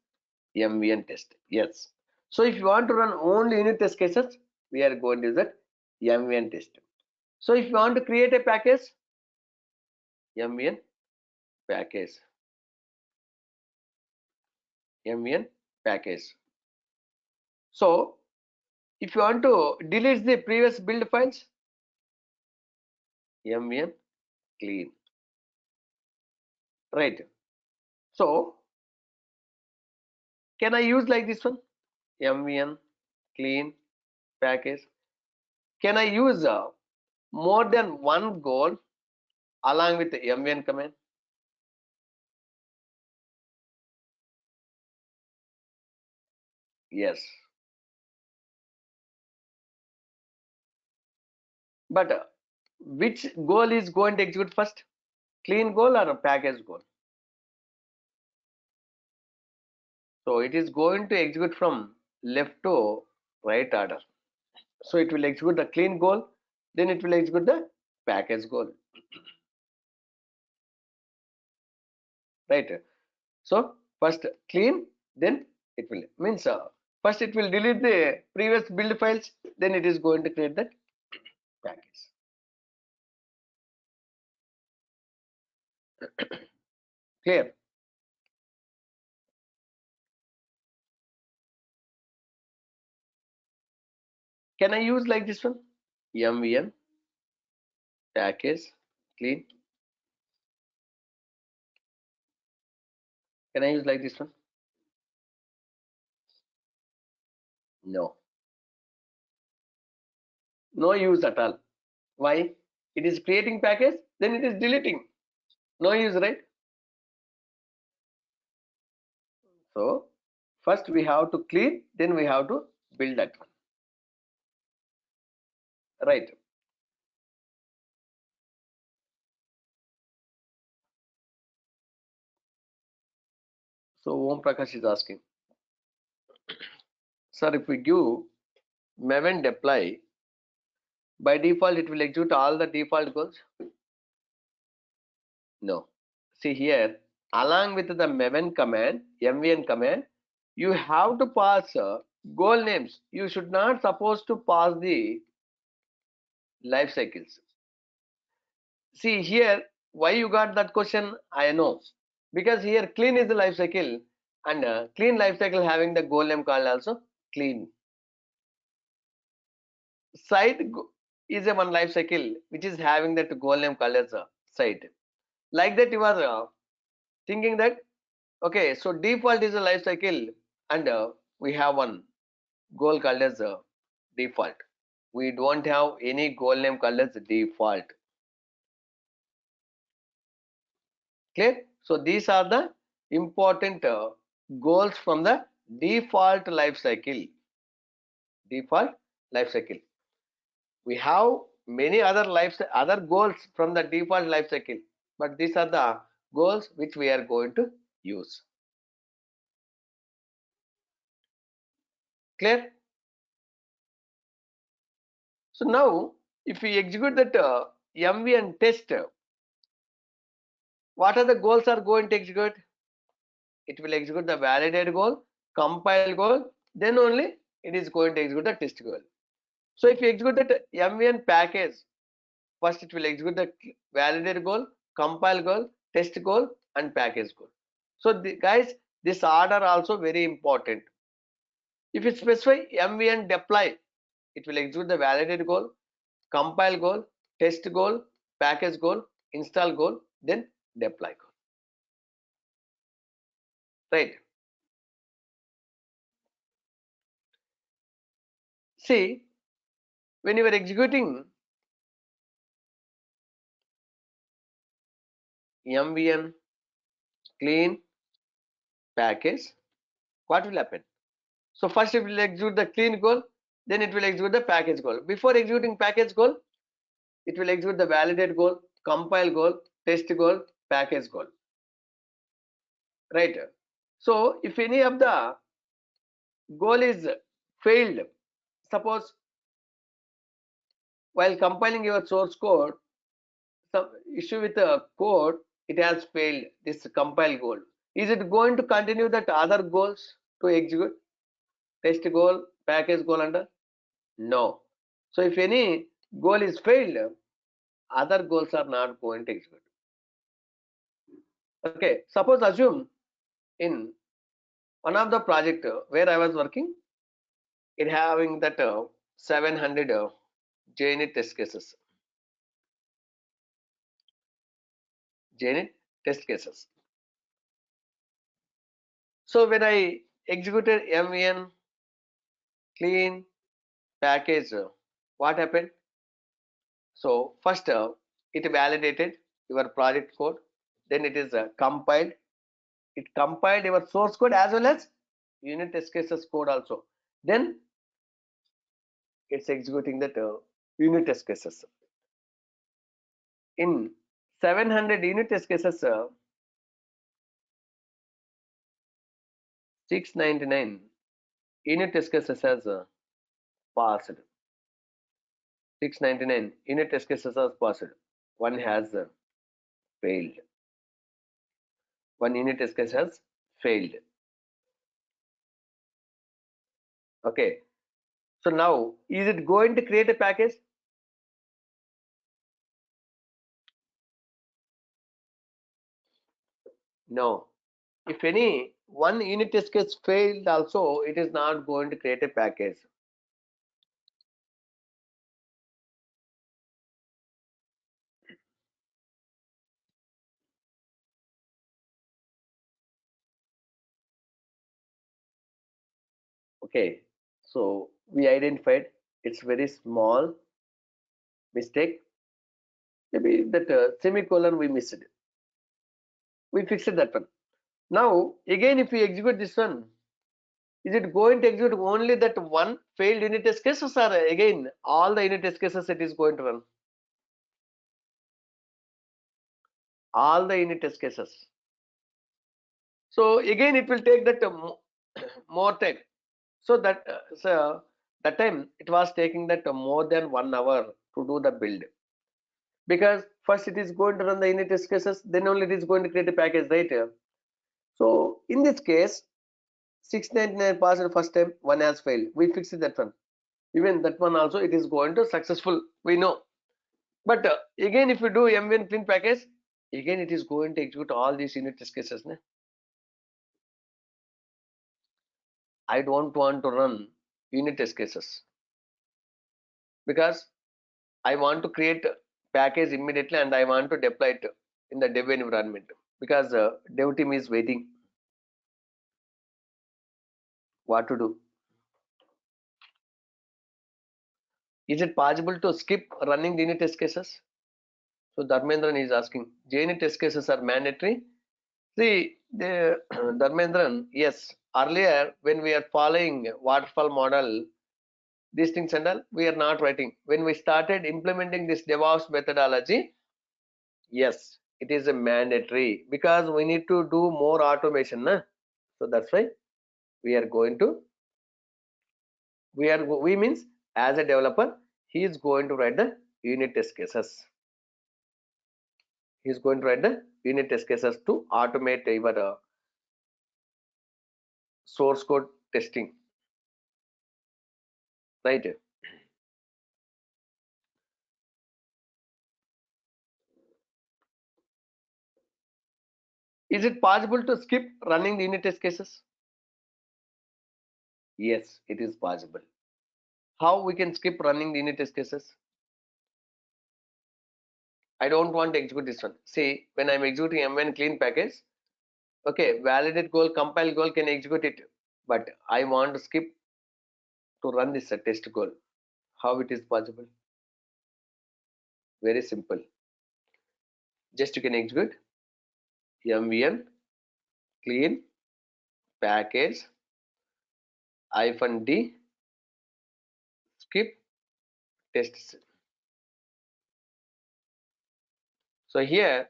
MVN test. Yes. So if you want to run only unit test cases, we are going to use that MVN test. So if you want to create a package, MVN package. MVN package. So if you want to delete the previous build files, MVN clean. Right. So can I use like this one? MVN clean package. Can I use more than one goal along with the MVN command? Yes. But which goal is going to execute first? Clean goal or a package goal? So it is going to execute from left to right order. So it will execute the clean goal, then it will execute the package goal. Right. So first clean, then it will means first it will delete the previous build files, then it is going to create that package. Clear? Can I use like this one? MVN package clean. Can I use like this one? No. No use at all. Why? It is creating package, then it is deleting. No use, right? So first we have to clean, then we have to build that one. Right. So Om Prakash is asking, sir, if we give maven deploy, by default it will execute all the default goals? No. See here, along with the maven command, mvn command, you have to pass goal names. You should not supposed to pass the life cycles. See here, why you got that question? I know, because here clean is the life cycle, and clean life cycle having the goal name called also clean. site is a one life cycle which is having that goal name called as a site. Like that you are thinking that okay, so default is a life cycle and we have one goal called as default. We don't have any goal name called as default. Clear? So these are the important goals from the default life cycle. Default life cycle. We have many other goals from the default life cycle, but these are the goals which we are going to use. Clear? So now if we execute that MV and test, what are the goals are going to execute? It will execute the validate goal, compile goal, then only it is going to execute the test goal. So if you execute that MVN package, first it will execute the validate goal, compile goal, test goal, and package goal. So guys, this order also very important. If you specify MVN deploy, it will execute the validate goal, compile goal, test goal, package goal, install goal, then deploy goal. Right? See, when you are executing MVN clean package, what will happen? So first it will execute the clean goal, then it will execute the package goal. Before executing package goal, it will execute the validate goal, compile goal, test goal, package goal. Right? So if any of the goal is failed, suppose while compiling your source code, some issue with the code, it has failed this compile goal. Is it going to continue that other goals to execute? Test goal, package goal under? No. So if any goal is failed, other goals are not going to execute. Okay, suppose assume in one of the project where I was working, it having that 700 JUnit test cases. JUnit test cases. So when I executed MVN clean package, what happened? So first it validated your project code, then it is compiled. It compiled your source code as well as unit test cases code also. Then it's executing that unit test cases. In 700 unit test cases, 699 unit test cases has passed. 699 unit test cases has passed. One has failed. One unit test case has failed. Okay. So now, is it going to create a package? No. If any one unit test case failed also, it is not going to create a package. Okay. So we identified it's very small mistake. Maybe that semicolon we missed. We fixed that one. Now again, if we execute this one, is it going to execute only that one failed unit test cases, or again all the unit test cases it is going to run? All the unit test cases. So again it will take that more time. So that time it was taking that more than 1 hour to do the build, because first it is going to run the unit test cases, then only it is going to create a package, right? So in this case 699 passed first time, one has failed, we fixed that one. Even that one also it is going to successful, we know. But again if you do mvn clean package, again it is going to execute all these unit test cases. I don't want to run unit test cases. because I want to create a package immediately and I want to deploy it in the dev environment because dev team is waiting. What to do? Is it possible to skip running the unit test cases? So Dharmendran is asking, JUnit test cases are mandatory? See, the Dharmendran, yes. Earlier, when we are following waterfall model, these things and all, we are not writing. When we started implementing this DevOps methodology, yes, it is a mandatory because we need to do more automation. Na? So that's why we are going to, we means as a developer, he is going to write the unit test cases. He is going to write the unit test cases to automate your source code testing, right? Is it possible to skip running the unit test cases? Yes, it is possible. How we can skip running the unit test cases? I don't want to execute this one. See, when I'm executing maven clean package, okay, validate goal, compile goal can execute it, but I want to skip to run this test goal. How it is possible? Very simple. Just you can execute maven clean package -d skip tests. So here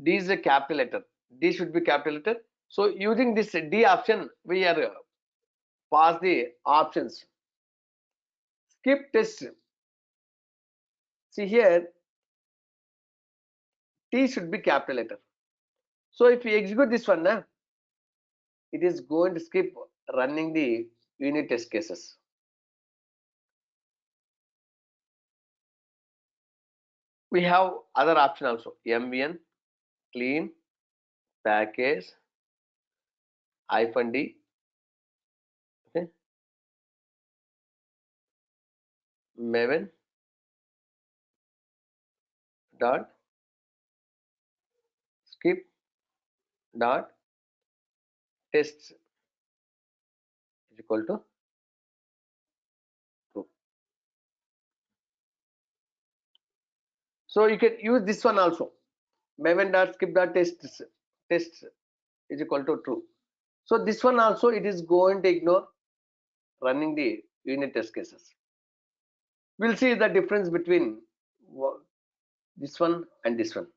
D is a capital letter. D should be capital letter. So using this D option, we are pass the options. Skip test. See here, T should be capital letter. So if we execute this one, it is going to skip running the unit test cases. We have other option also. maven clean package -d. Okay. Maven dot skip dot tests is equal to true. So you can use this one also. Maven dot skip dot tests is equal to true. So this one also it is going to ignore running the unit test cases. We'll see the difference between this one and this one.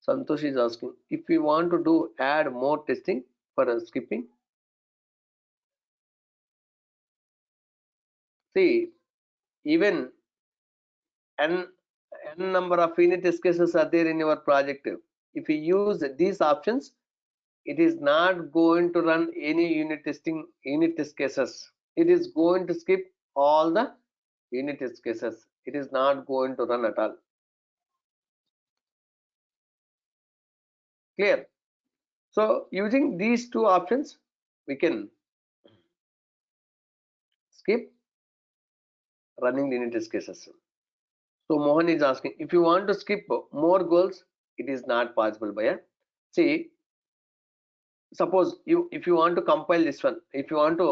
Santosh is asking if we want to do add more testing for skipping. See, even n number of unit test cases are there in your project. If you use these options, it is not going to run any unit test cases. It is going to skip all the unit test cases. It is not going to run at all. Clear? So using these two options, we can skip running the unit test cases. So Mohan is asking if you want to skip more goals, it is not possible. By see, suppose if you want to compile this one, if you want to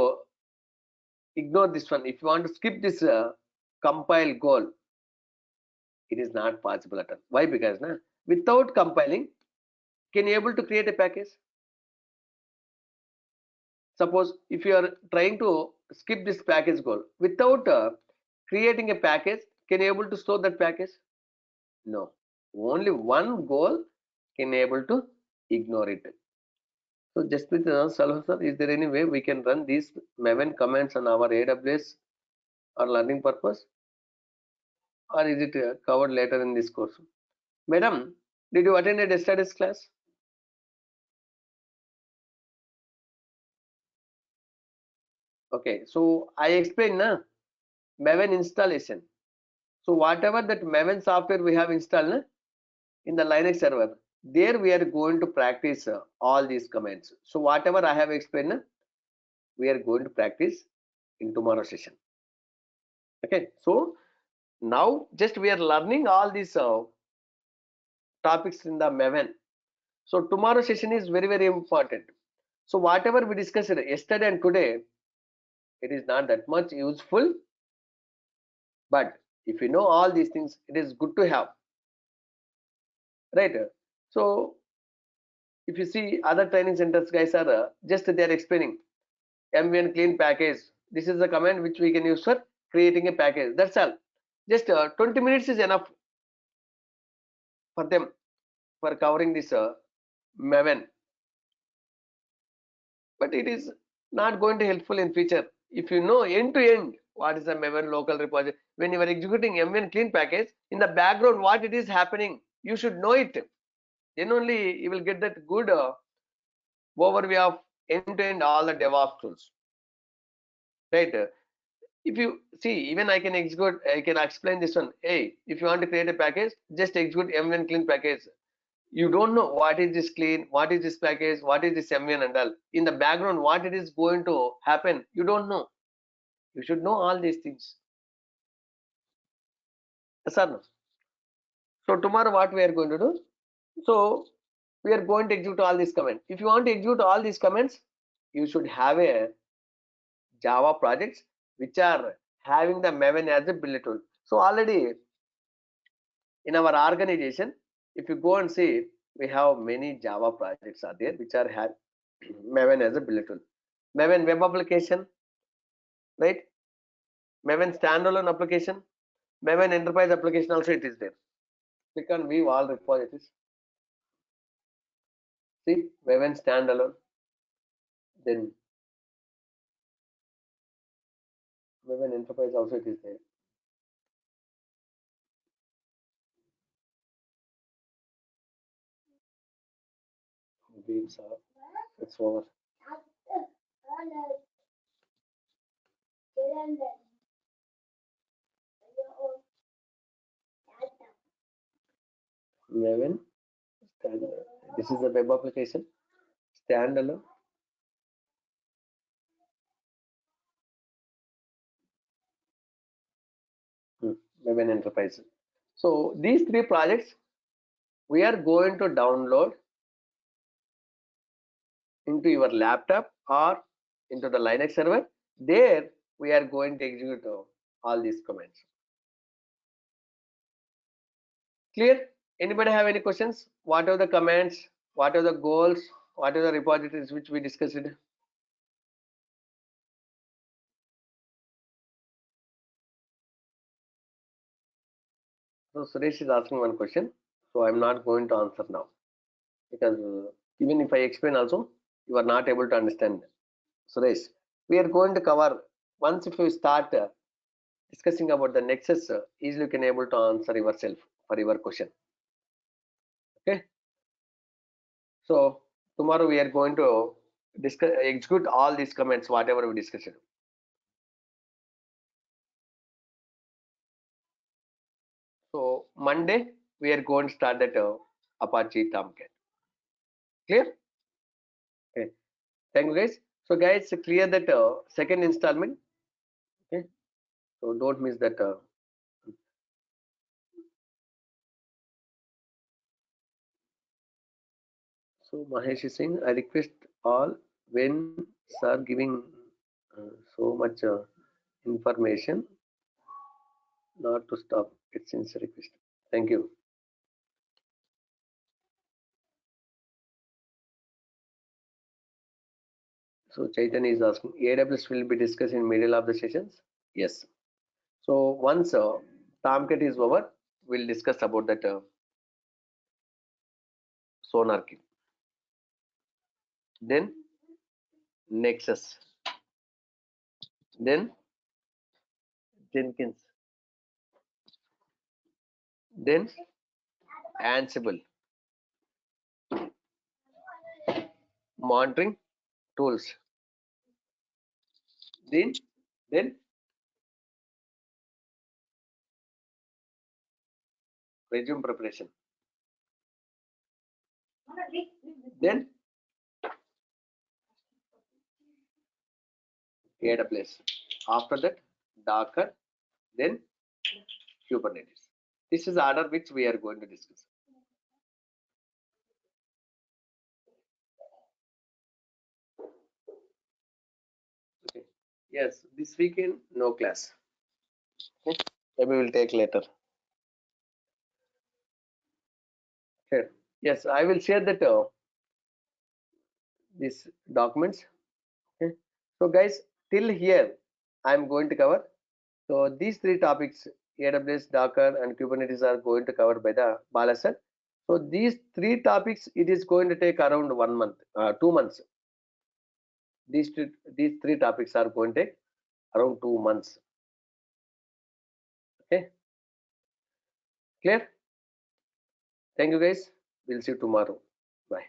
ignore this one, if you want to skip this compile goal, it is not possible at all. Why? Because without compiling, can you able to create a package? Suppose if you are trying to skip this package goal without creating a package, can you able to store that package? No, only one goal can able to ignore it. So just with Salva sir, is there any way we can run these maven commands on our AWS or learning purpose, or is it covered later in this course? Madam, did you attend a studies class? Okay, so I explained maven installation. So whatever that maven software we have installed in the Linux server, there we are going to practice all these commands. So whatever I have explained, we are going to practice in tomorrow session. Okay, so now just we are learning all these topics in the maven. So tomorrow session is very very important. So whatever we discussed yesterday and today, it is not that much useful, but if you know all these things, it is good to have, right? So if you see other training centers guys are just they are explaining mvn clean package. This is the command which we can use for creating a package. That's all. Just 20 minutes is enough for them for covering this maven, but it is not going to helpful in future. If you know end to end what is the maven local repository, when you are executing mvn clean package, in the background what it is happening, you should know it. Then only you will get that good overview of end to end all the DevOps tools, right? If you see, even I can execute, I can explain this one. Hey, if you want to create a package, just execute mvn clean package. You don't know what is this clean, what is this package, what is this mvn and all. In the background what it is going to happen, you don't know. You should know all these things. Yes or no? So tomorrow what we are going to do, so we are going to execute all these comments. If you want to execute all these comments, you should have a Java projects which are having the maven as a build tool. So already in our organization, if you go and see, we have many Java projects are there which are have maven as a build tool. Maven web application, right? Maven standalone application, maven enterprise application also it is there. Click on view all repositories. See maven standalone, then maven enterprise also it is there. Beats are, it's over. Maven standalone. This is the web application standalone. Maven enterprise. So these three projects we are going to download into your laptop or into the Linux server. There we are going to execute all these commands. Clear? Anybody have any questions? What are the commands? What are the goals? What are the repositories which we discussed? So Suresh is asking one question. So I'm not going to answer now because even if I explain also, you are not able to understand. Suresh, we are going to cover once if you start discussing about the nexus, easily you can able to answer yourself for your question. Okay. So tomorrow we are going to discuss execute all these comments whatever we discussed. So Monday we are going to start that Apache Tomcat. Clear? Okay. Thank you guys. So guys, clear that second installment. Okay. So don't miss that. So Mahesh is saying, I request all when sir giving so much information not to stop. It's sincere request. Thank you. So Chaitanya is asking, AWS will be discussed in middle of the sessions. Yes. So once Tomcat is over, we'll discuss about that SonarQube. Then Nexus. Then Jenkins. Then Ansible. Monitoring tools. Then resume preparation. Then AWS. After that, Docker, then Kubernetes. This is the order which we are going to discuss. Okay. Yes, this weekend no class. Okay. Maybe we'll take later. Okay. Yes, I will share that these documents. Okay. So guys, till here I am going to cover. So these three topics, AWS, Docker, and Kubernetes, are going to cover by the Balasan. So these three topics, it is going to take around 1 month, 2 months. These three topics are going to take around 2 months. Okay, clear? Thank you guys. We'll see you tomorrow. Bye.